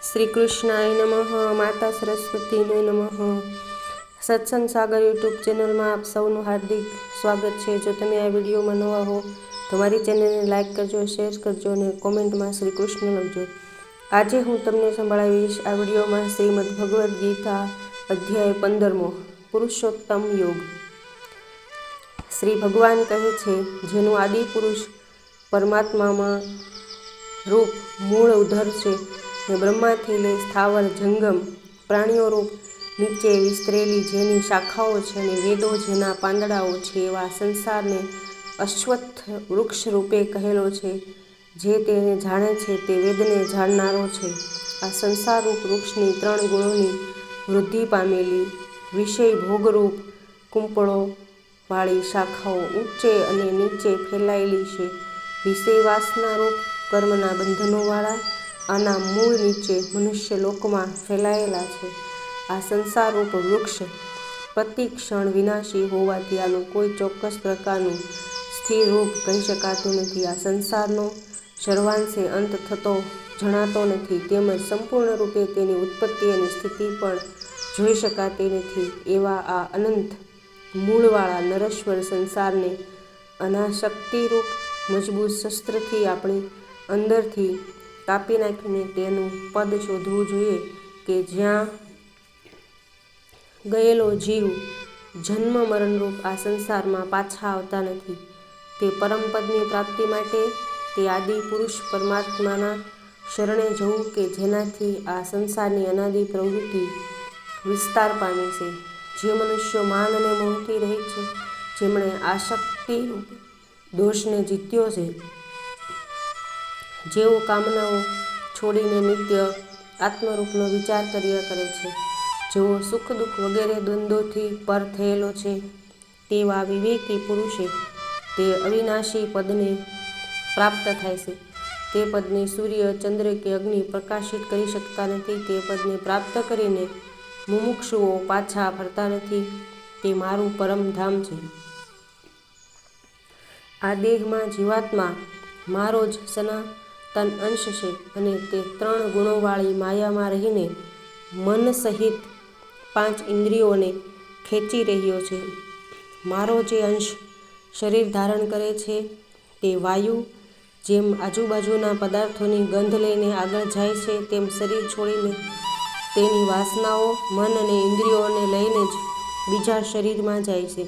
શ્રી કૃષ્ણાય નમઃ. માતા સરસ્વતીને નમઃ. સત્સંગ સાગર યુટ્યુબ ચેનલમાં આપ સૌનું હાર્દિક સ્વાગત છે. જો તમે આ વિડીયોમાં નવા હો તો મારી ચેનલને લાઇક કરજો, શેર કરજો અને કોમેન્ટમાં શ્રી કૃષ્ણ લખજો. આજે હું તમને સંભળાવીશ આ વિડીયોમાં શ્રીમદ ભગવદ્ ગીતા અધ્યાય 15મો પુરુષોત્તમ યોગ. શ્રી ભગવાન કહે છે, જેનું આદિ પુરુષ પરમાત્મામાં રૂપ મૂળ ઉધર છે ને બ્રહ્માથી લઈ સ્થાવર જંગમ પ્રાણીઓ રૂપ નીચે વિસ્તરેલી જેની શાખાઓ છે અને વેદો જેના પાંદડાઓ છે, એવા સંસારને અશ્વત્થ વૃક્ષ રૂપે કહેલો છે. જે તેને જાણે છે તે વેદને જાણનારો છે. આ સંસારરૂપ વૃક્ષની 3 ગુણોની વૃદ્ધિ પામેલી વિષય ભોગરૂપ કુંપળો વાળી શાખાઓ ઊંચે અને નીચે ફેલાયેલી છે. વિષય વાસનારૂપ કર્મના બંધનોવાળા આના મૂળ નીચે મનુષ્ય લોકમાં ફેલાયેલા છે. આ સંસારરૂપ વૃક્ષ પ્રતિ ક્ષણ વિનાશી હોવાથી આનું કોઈ ચોક્કસ પ્રકારનું સ્થિર રૂપ કહી શકાતું નથી. આ સંસારનો સર્વાંશે અંત થતો જણાતો નથી, તેમજ સંપૂર્ણ રૂપે તેની ઉત્પત્તિ અને સ્થિતિ પણ જોઈ શકાતી નથી. એવા આ અનંત મૂળવાળા નશ્વર સંસારને અનાશક્તિરૂપ મજબૂત શસ્ત્રથી આપણી અંદરથી કાપી નાખીને તેનું પદ શોધવું જોઈએ કે જ્યાં ગયેલો જીવ જન્મ મરણરૂપ આ સંસારમાં પાછા આવતા નથી. તે પરમપદની પ્રાપ્તિ માટે તે આદિ પુરુષ પરમાત્માના શરણે જવું કે જેનાથી આ સંસારની અનાદિ પ્રવૃત્તિ વિસ્તાર પામે છે. જે મનુષ્યો માન અને મોહથી રહે છે, જેમણે આસક્તિ દોષને જીત્યો છે, જેઓ કામનાઓ છોડીને નિત્ય આત્મરૂપનો વિચાર કર્યા કરે છે, જેઓ સુખ દુઃખ વગેરે દ્વંદ્વોથી પર થયેલો છે, તેવા વિવેકી પુરુષે તે અવિનાશી પદને પ્રાપ્ત થાય છે. તે પદને સૂર્ય, ચંદ્ર કે અગ્નિ પ્રકાશિત કરી શકતા નથી. તે પદને પ્રાપ્ત કરીને મુમુક્ષુઓ પાછા ફરતા નથી. તે મારું પરમધામ છે. આ દેહમાં જીવાત્મા મારો જ સનાતન અંશ છે અને તે 3 ગુણોવાળી માયામાં રહીને મન સહિત 5 ઇન્દ્રિયોને ખેંચી રહ્યો છે. મારો જે અંશ શરીર ધારણ કરે છે તે વાયુ જેમ આજુબાજુના પદાર્થોની ગંધ લઈને આગળ જાય છે, તેમ શરીર છોડીને તેની વાસનાઓ મન અને ઇન્દ્રિયોને લઈને જ બીજા શરીરમાં જાય છે.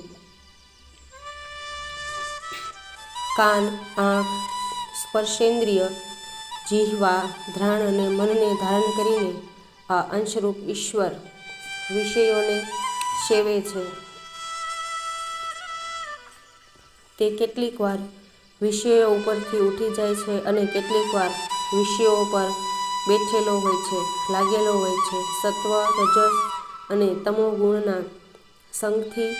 કાન, આંખ, સ્પર્શેન્દ્રિય, જીહવા, ઘ્રાણ અને મનને ધારણ કરીને આ અંશરૂપ ઈશ્વર વિષયોને સેવે છે. તે કેટલીક વાર વિષયો ઉપરથી ઉઠી જાય છે અને કેટલીક વાર વિષયો પર બેઠેલો હોય છે, લાગેલો હોય છે. સત્વ, રજસ અને તમો ગુણના સંગથી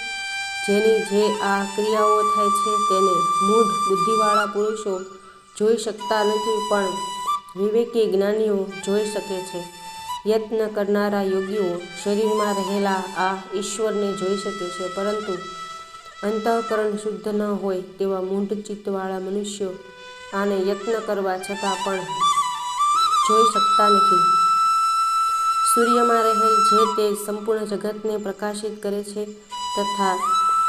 જેની જે આ ક્રિયાઓ થાય છે તેને મૂઢ બુદ્ધિવાળા પુરુષો જોઈ શકતા નથી, પણ વિવેકી જ્ઞાનીઓ જોઈ શકે છે. યત્ન કરનારા યોગીઓ શરીરમાં રહેલા આ ઈશ્વરને જોઈ શકે છે, પરંતુ અંતઃકરણ શુદ્ધ ન હોય તેવા મૂઢ ચિત્તવાળા મનુષ્યો આને યત્ન કરવા છતાં પણ જોઈ શકતા નથી. સૂર્યમાં રહેલ જે તેજ સંપૂર્ણ જગતને પ્રકાશિત કરે છે તથા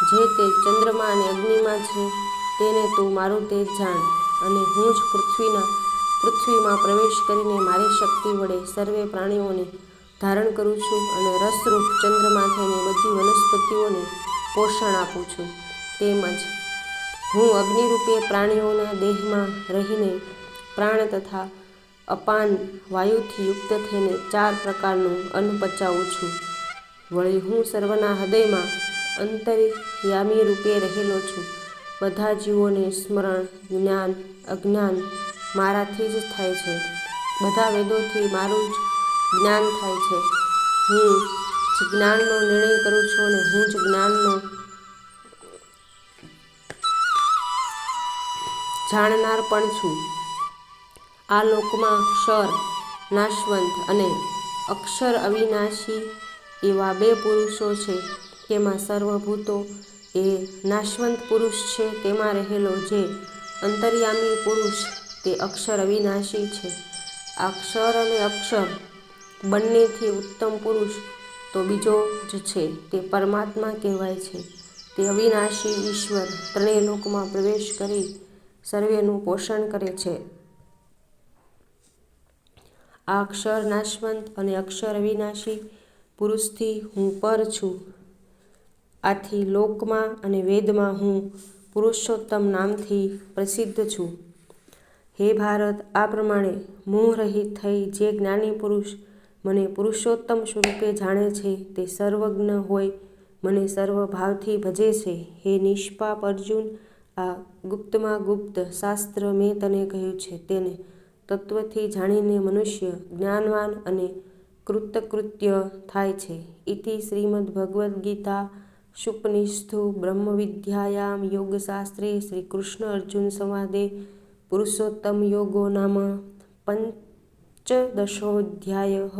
જે તેજ ચંદ્રમા અને અગ્નિમાં છે, તેને તું મારું તેજ જાણ. અને હું જ પૃથ્વીમાં પ્રવેશ કરીને મારી શક્તિ વડે સર્વે પ્રાણીઓને ધારણ કરું છું અને રસરૂપ ચંદ્રમાં થઈને બધી વનસ્પતિઓને પોષણ આપું છું. તેમજ હું અગ્નિરૂપે પ્રાણીઓના દેહમાં રહીને પ્રાણ તથા અપાન વાયુથી યુક્ત થઈને 4 પ્રકારનું અન્ન પચાવું છું. વળી હું સર્વના હૃદયમાં અંતર્યામી રૂપે રહેલો છું. બધા જીવોને સ્મરણ, જ્ઞાન, અજ્ઞાન મારાથી જ થાય છે. બધા વેદોથી મારું જ જ્ઞાન થાય છે. હું જ જ્ઞાનનો નિર્ણય કરું છું અને હું જ જ્ઞાનનો જાણનાર પણ છું. આ લોકમાં ક્ષર નાશવંત અને અક્ષર અવિનાશી એવા 2 પુરુષો છે. તેમાં સર્વભૂતો એ નાશવંત પુરુષ છે. તેમાં રહેલો જે અંતર્યામી પુરુષ તે અક્ષર અવિનાશી છે. આ ક્ષર અને અક્ષર બંનેથી ઉત્તમ પુરુષ તો બીજો જ છે, તે પરમાત્મા કહેવાય છે. તે અવિનાશી ઈશ્વર ત્રણેય લોકમાં પ્રવેશ કરી સર્વેનું પોષણ કરે છે. આ અક્ષર નાશવંત અને અક્ષર અવિનાશી પુરુષથી હું પર છું. આથી લોકમાં અને વેદમાં હું પુરુષોત્તમ નામથી પ્રસિદ્ધ છું. હે ભારત, આ પ્રમાણે મોહરહિત થઈ જે જ્ઞાની પુરુષ મને પુરુષોત્તમ સ્વરૂપે જાણે છે, તે સર્વજ્ઞ હોય મને સર્વભાવથી ભજે છે. હે નિષ્પાપ અર્જુન, આ ગુપ્તમાં ગુપ્ત શાસ્ત્ર મેં તને કહ્યું છે, તેને તત્વથી જાણીને મનુષ્ય જ્ઞાનવાન અને કૃતકૃત્ય થાય છે. ઇતિ શ્રીમદ્ભગવદ્ગીતા શુપનિષથુ બ્રહ્મવિદ્યાયામ યોગશાસ્ત્રે શ્રી કૃષ્ણ અર્જુન સંવાદે પુરુષોત્તમ યોગો નામ પંચદશોऽધ્યાયઃ।